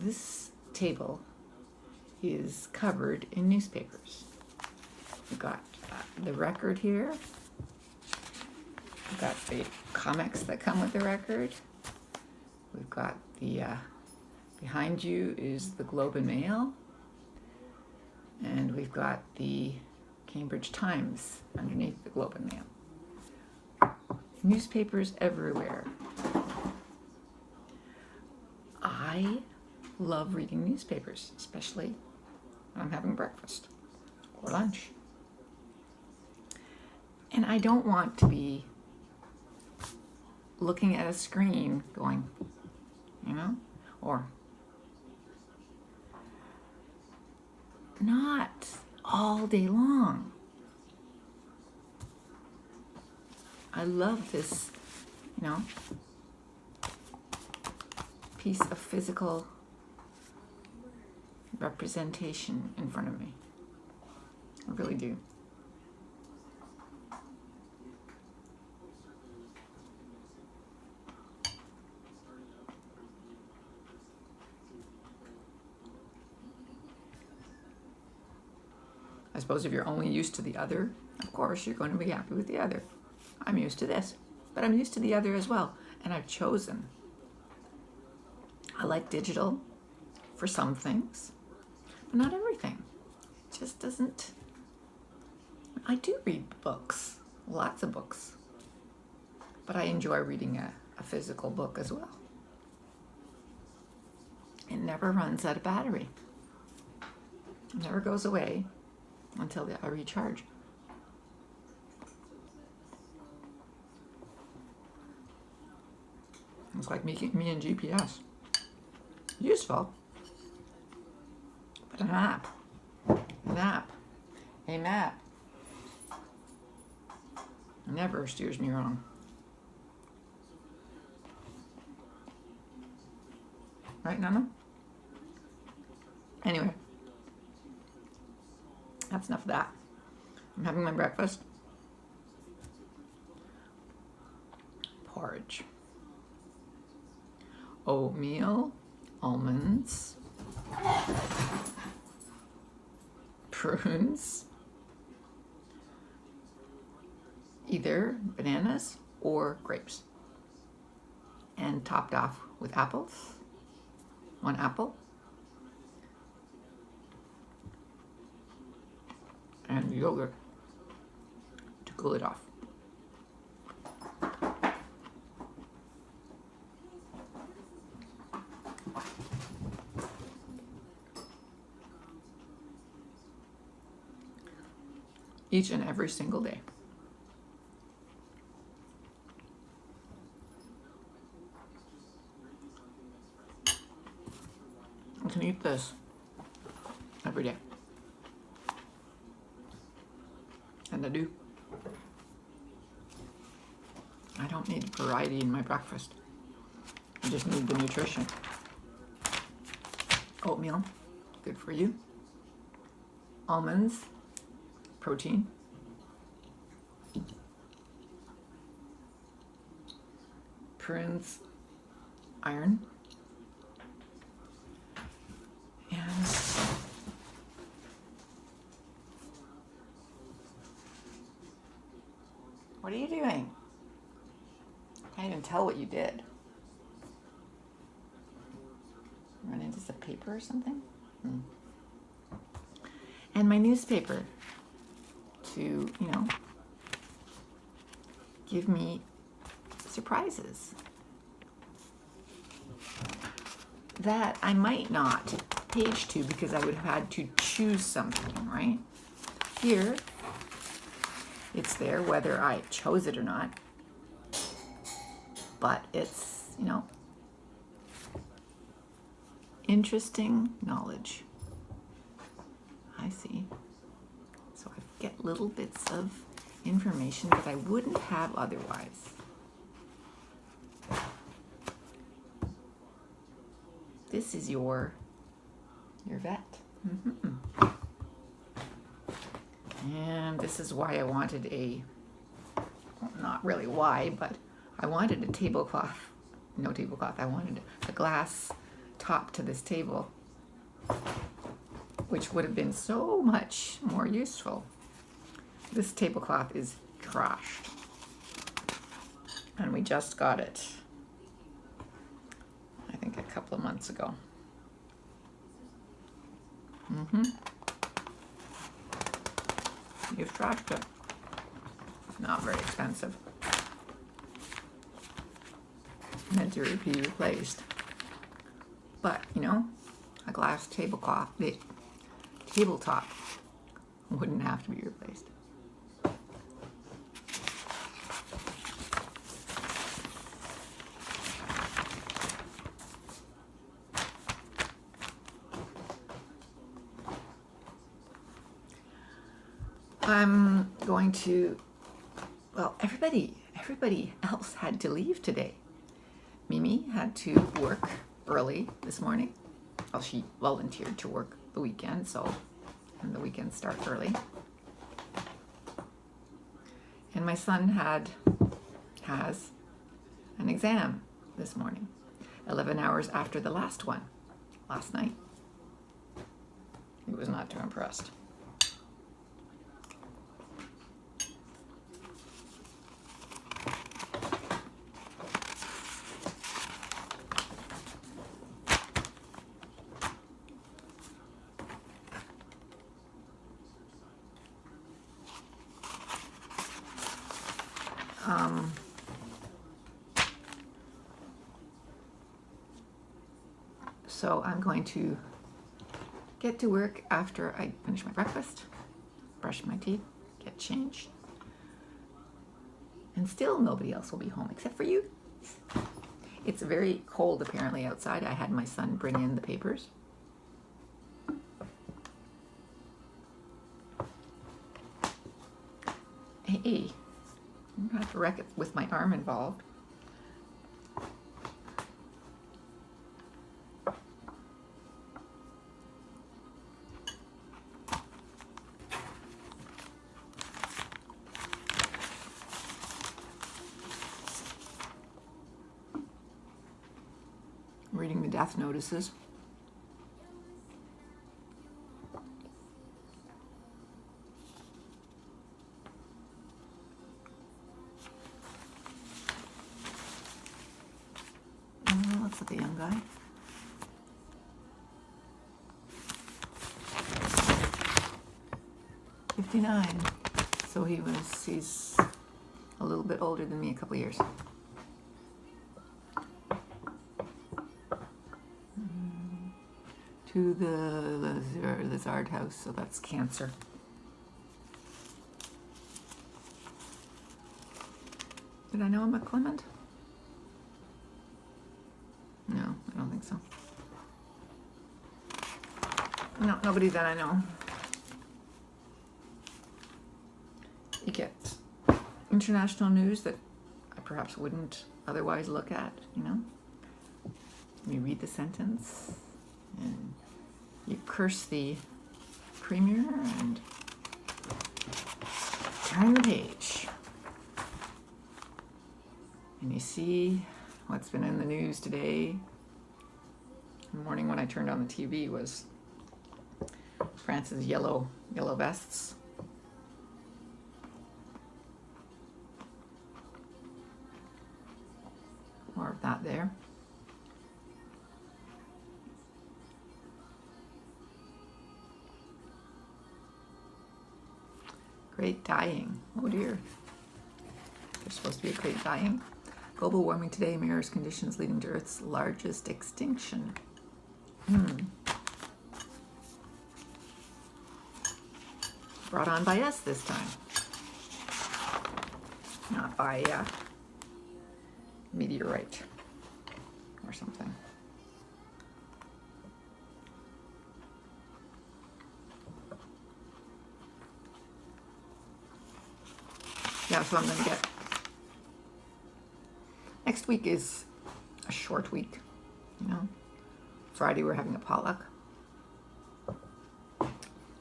this table is covered in newspapers. We've got the record here. We've got the comics that come with the record. We've got the, behind you is the Globe and Mail. And we've got the Cambridge Times underneath the Globe and Mail. Newspapers everywhere. I love reading newspapers, especially when I'm having breakfast or lunch. And I don't want to be looking at a screen going, or not all day long. I love this, piece of physical representation in front of me. I really do. I suppose if you're only used to the other, of course you're going to be happy with the other. I'm used to this, but I'm used to the other as well, and I've chosen. I like digital for some things, but not everything. It just doesn't. I do read books, lots of books, but I enjoy reading a physical book as well. It never runs out of battery. It never goes away until I recharge. It's like me and GPS. Useful, but a map never steers me wrong. Right, Nana? Anyway, that's enough of that. I'm having my breakfast. Porridge. Oatmeal, almonds, prunes, either bananas or grapes, and topped off with apples, 1 apple, and yogurt to cool it off. Each and every single day. I can eat this every day. And I do. I don't need variety in my breakfast. I just need the nutrition. Oatmeal, good for you. Almonds, protein. Prunes, iron. And what are you doing? I can't even tell what you did. Run into some paper or something? And my newspaper to, give me surprises that I might not page to because I would have had to choose something, right? Here, it's there whether I chose it or not, but it's, interesting knowledge. I see. So I get little bits of information that I wouldn't have otherwise. This is your vet. And this is why I wanted not really why, but I wanted a tablecloth. No tablecloth. I wanted a glass top to this table, which would have been so much more useful. This tablecloth is trashed, and we just got it, I think a couple of months ago. You've trashed it. It's not very expensive. Meant to be replaced. But, you know, a glass tablecloth, the tabletop wouldn't have to be replaced. I'm going to, well, everybody else had to leave today. Mimi had to work early this morning. Well, she volunteered to work the weekend, and the weekends start early. And my son has an exam this morning, 11 hours after the last one, last night. He was not too impressed. So I'm going to get to work after I finish my breakfast, brush my teeth, get changed. And still nobody else will be home except for you. It's very cold apparently outside. I had my son bring in the papers. Hey, I'm gonna have to wreck it with my arm involved. Reading the death notices. Let's look at the young guy. $59. So he's a little bit older than me, a couple of years. To the Lazard house, so that's cancer. Did I know him at Clement? No, I don't think so. No, nobody that I know. You get international news that I perhaps wouldn't otherwise look at, you know? You read the sentence and you curse the premier and turn the page. And you see what's been in the news today. The morning when I turned on the TV was France's yellow vests. More of that there. Great dying. Oh dear. There's supposed to be a great dying. Global warming today mirrors conditions leading to Earth's largest extinction. Brought on by us this time. Not by a meteorite or something. Yeah, so I'm going to get... Next week is a short week, you know. Friday we're having a potluck.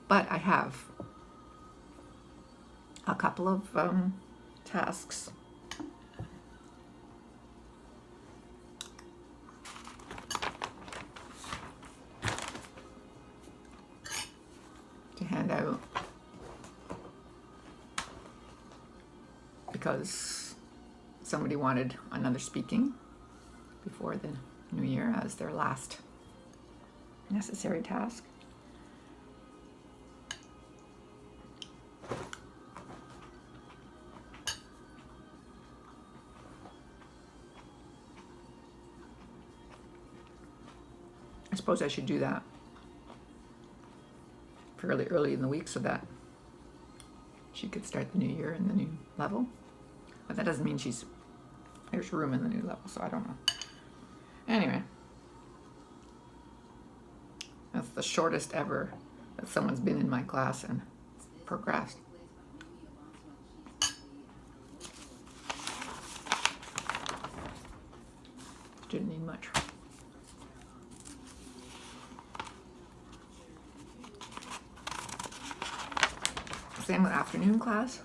But I have a couple of tasks. because somebody wanted another speaking before the new year as their last necessary task. I suppose I should do that fairly early in the week so that she could start the new year in the new level. But that doesn't mean there's room in the new level, so I don't know. Anyway, that's the shortest ever that someone's been in my class and progressed. Didn't need much. Same with afternoon class.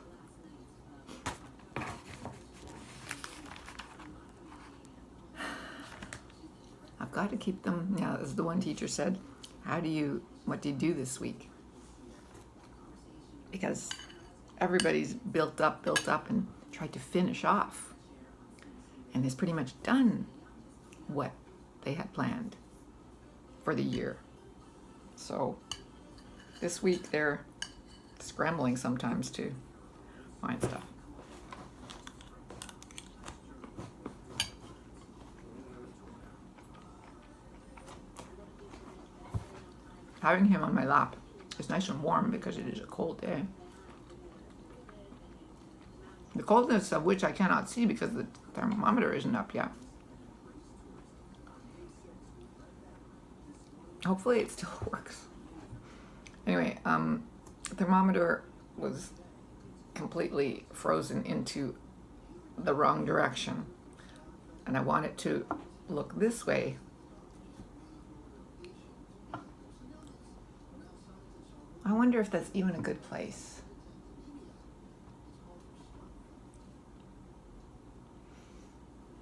I've got to keep them, as the one teacher said, what do you do this week? Because everybody's built up and tried to finish off and has pretty much done what they had planned for the year. So this week they're scrambling sometimes to find stuff. Having him on my lap is nice and warm because it is a cold day. The coldness of which I cannot see because the thermometer isn't up yet. Hopefully it still works. Anyway, the thermometer was completely frozen into the wrong direction. And I want it to look this way. I wonder if that's even a good place.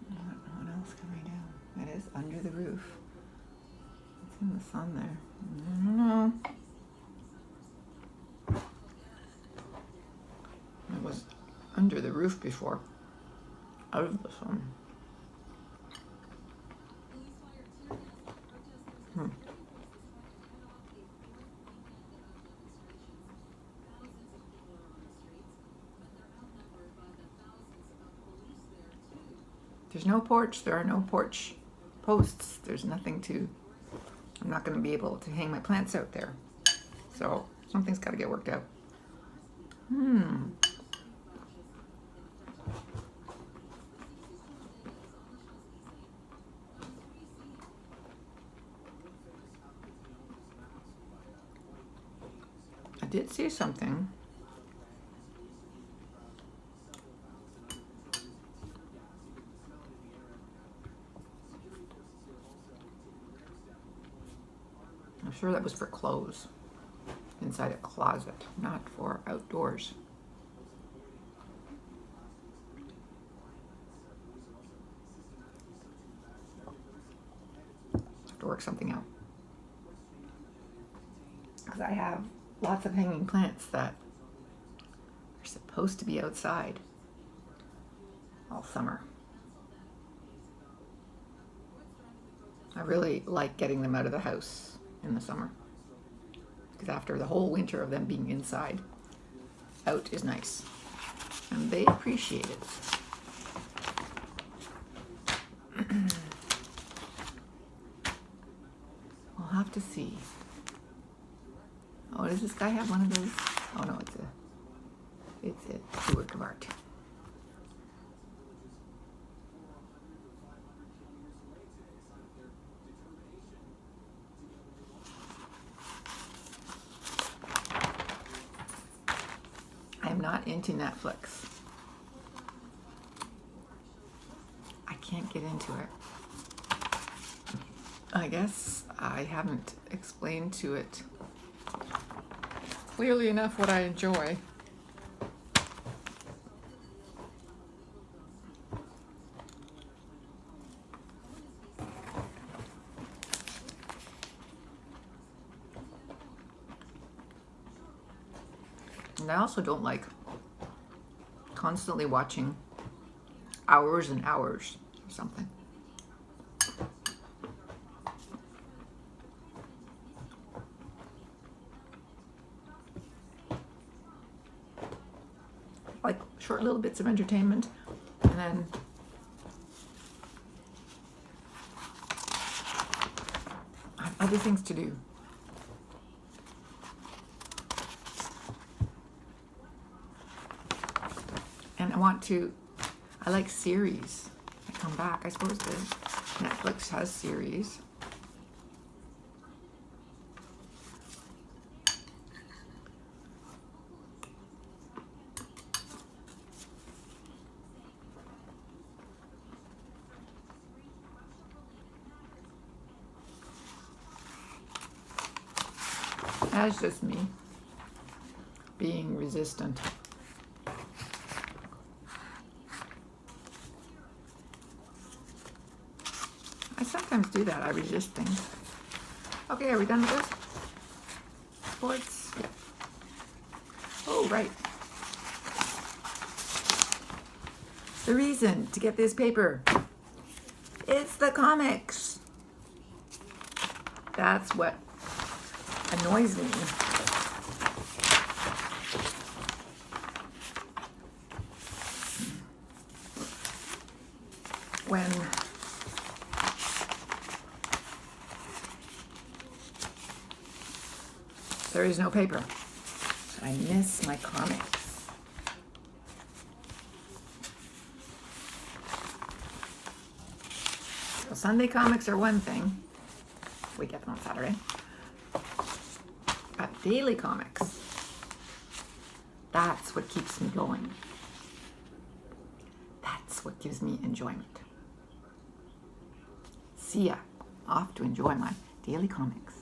What else can I do? It is under the roof. It's in the sun there. I don't know. It was under the roof before, out of the sun. There's no porch. There are no porch posts. There's nothing I'm not going to be able to hang my plants out there. So something's got to get worked out. I did see something. I'm sure that was for clothes inside a closet, not for outdoors. Have to work something out. Because I have lots of hanging plants that are supposed to be outside all summer. I really like getting them out of the house in the summer, because after the whole winter of them being inside, out is nice, and they appreciate it. We'll have to see. Oh, does this guy have one of those? Oh no, it's a work of art. I'm not into Netflix. I can't get into it. I guess I haven't explained to it clearly enough what I enjoy. And I also don't like constantly watching hours and hours or something. Like short little bits of entertainment, and then I have other things to do. And I like series. I come back, I suppose Netflix has series. That's just me being resistant. I sometimes do that. I resist things. Okay, are we done with this? Sports? Yep. Oh, right. The reason to get this paper, it's the comics. That's what annoys me. When there is no paper. I miss my comics. So Sunday comics are one thing. We get them on Saturday. But daily comics, that's what keeps me going. That's what gives me enjoyment. See ya. Off to enjoy my daily comics.